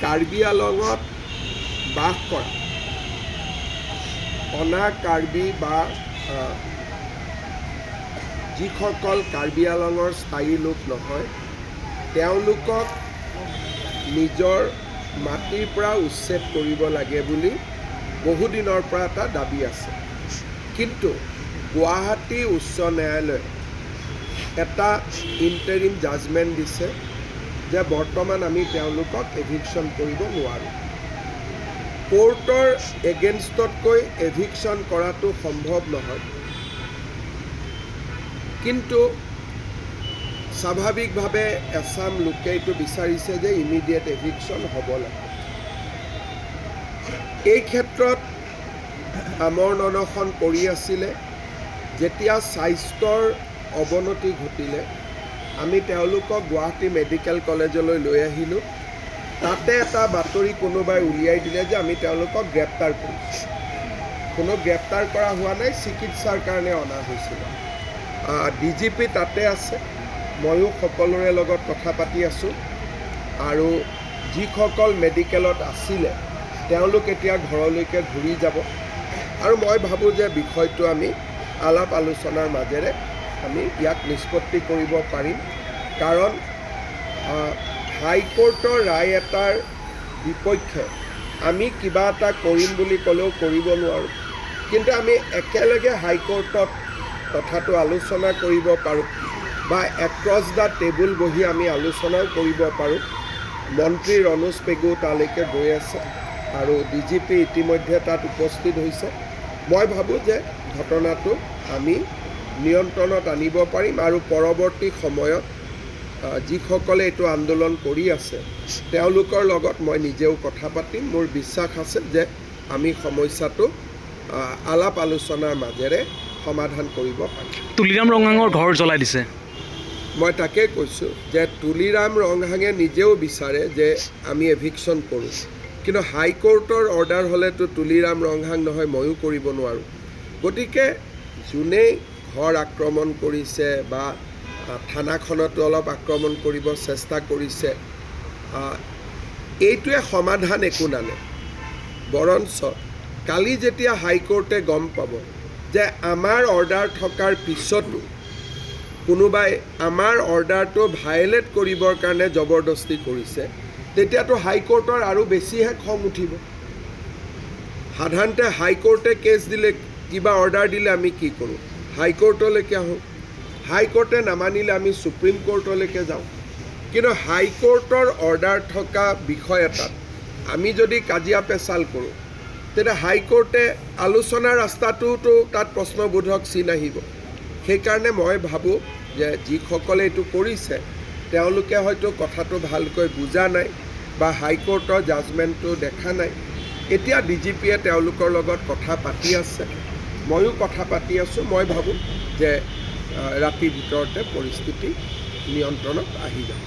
কাৰ্বি আংলঙত বাস কৰা অনা কাৰ্বি বা যিসকল কাৰ্বি আংলঙৰ স্থায়ী লোক নহয় তেওঁলোকক নিজৰ মাটিৰ পৰা উচ্ছেদ কৰিব লাগে বুলি বহুদিনৰ পৰা এটা দাবী আছে। কিন্তু গুৱাহাটী উচ্চ ন্যায়ালয়ে এটা ইণ্টাৰিম জাজমেণ্ট দিছে যে বৰ্তমান আমি তেওঁলোকক এভিকশ্যন কৰিব নোৱাৰোঁ। কোৰ্টৰ এগেইনষ্টতকৈ এভিকশ্যন কৰাটো সম্ভৱ নহয়, কিন্তু স্বাভাৱিকভাৱে এছাম লোকে এইটো বিচাৰিছে যে ইমিডিয়েট এভিকশ্যন হ'ব লাগে। এই ক্ষেত্ৰত আমৰণ অনশন কৰি আছিলে। যেতিয়া স্বাস্থ্যৰ অৱনতি ঘটিলে আমি তেওঁলোকক গুৱাহাটী মেডিকেল কলেজলৈ লৈ আহিলোঁ। তাতে এটা বাতৰি কোনোবাই উলিয়াই দিলে যে আমি তেওঁলোকক গ্ৰেপ্তাৰ কৰিছোঁ। কোনো গ্ৰেপ্তাৰ কৰা হোৱা নাই, চিকিৎসাৰ কাৰণে অনা হৈছিল। DGP তাতে আছে, ময়ো সকলোৰে লগত কথা পাতি আছোঁ আৰু যিসকল মেডিকেলত আছিলে তেওঁলোক এতিয়া ঘৰলৈকে ঘূৰি যাব আৰু মই ভাবোঁ যে বিষয়টো আমি আলাপ আলোচনাৰ মাজেৰে আমি ইয়াক নিষ্পত্তি কৰিব পাৰিম। কাৰণ হাইকোৰ্টৰ ৰায় এটাৰ বিপক্ষে আমি কিবা এটা কৰিম বুলি ক'লেও কৰিব নোৱাৰোঁ, কিন্তু আমি একেলগে হাইকোৰ্টত কথাটো আলোচনা কৰিব পাৰোঁ বা এক্ৰছ দ্য টেবুল বহি আমি আলোচনাও কৰিব পাৰোঁ। মন্ত্ৰী ৰণোজ পেগু তালৈকে গৈ আছে আৰু DGP ইতিমধ্যে তাত উপস্থিত হৈছে। মই ভাবোঁ যে ঘটনাটো আমি নিয়ন্ত্ৰণত আনিব পাৰিম আৰু পৰৱৰ্তী সময়ত যিসকলে এইটো আন্দোলন কৰি আছে তেওঁলোকৰ লগত মই নিজেও কথা পাতিম। মোৰ বিশ্বাস আছে যে আমি সমস্যাটো আলাপ আলোচনাৰ মাজেৰে সমাধান কৰিব পাৰিম। তুলিৰাম ৰংহাঙৰ ঘৰ জ্বলাই দিছে। মই তাকে কৈছোঁ যে তুলিৰাম ৰংহাঙে নিজেও বিচাৰে যে আমি এভিকশ্যন কৰোঁ, কিন্তু হাইকোৰ্টৰ অৰ্ডাৰ হ'লেতো তুলিৰাম ৰংহাং নহয়, ময়ো কৰিব নোৱাৰোঁ। গতিকে যোনেই ঘৰ আক্ৰমণ কৰিছে বা থানাখনতো অলপ আক্ৰমণ কৰিব চেষ্টা কৰিছে, এইটোৱে সমাধান একো নানে। বৰঞ্চ কালি যেতিয়া হাইকোৰ্টে গম পাব যে আমাৰ অৰ্ডাৰ থকাৰ পিছতো কোনোবাই আমাৰ অৰ্ডাৰটো ভায়লেট কৰিবৰ কাৰণে জবৰদস্তি কৰিছে, তেতিয়াতো হাইকোৰ্টৰ আৰু বেছিহে খং উঠিব। সাধাৰণতে হাইকোৰ্টে কেছ দিলে, কিবা অৰ্ডাৰ দিলে আমি কি কৰোঁ? হাইকোৰ্টলৈকে আহোঁ। হাইকোৰ্টে নামানিলে আমি সুপ্ৰিম কোৰ্টলৈকে যাওঁ। কিন্তু হাইকোৰ্টৰ অৰ্ডাৰ থকা বিষয় এটাত আমি যদি কাজিয়া পেচাল কৰোঁ তেতিয়া হাইকোৰ্টে আলোচনাৰ ৰাস্তাটোতো তাত প্ৰশ্নবোধক চিন আহিব। সেইকাৰণে মই ভাবোঁ যে যিসকলে এইটো কৰিছে তেওঁলোকে হয়তো কথাটো ভালকৈ বুজা নাই বা হাইকোৰ্টৰ জাজমেণ্টটো দেখা নাই। এতিয়া DGPয়ে তেওঁলোকৰ লগত কথা পাতি আছে, ময়ো কথা পাতি আছোঁ। মই ভাবোঁ যে ৰাতিৰ ভিতৰতে পৰিস্থিতি নিয়ন্ত্ৰণত আহি যাব।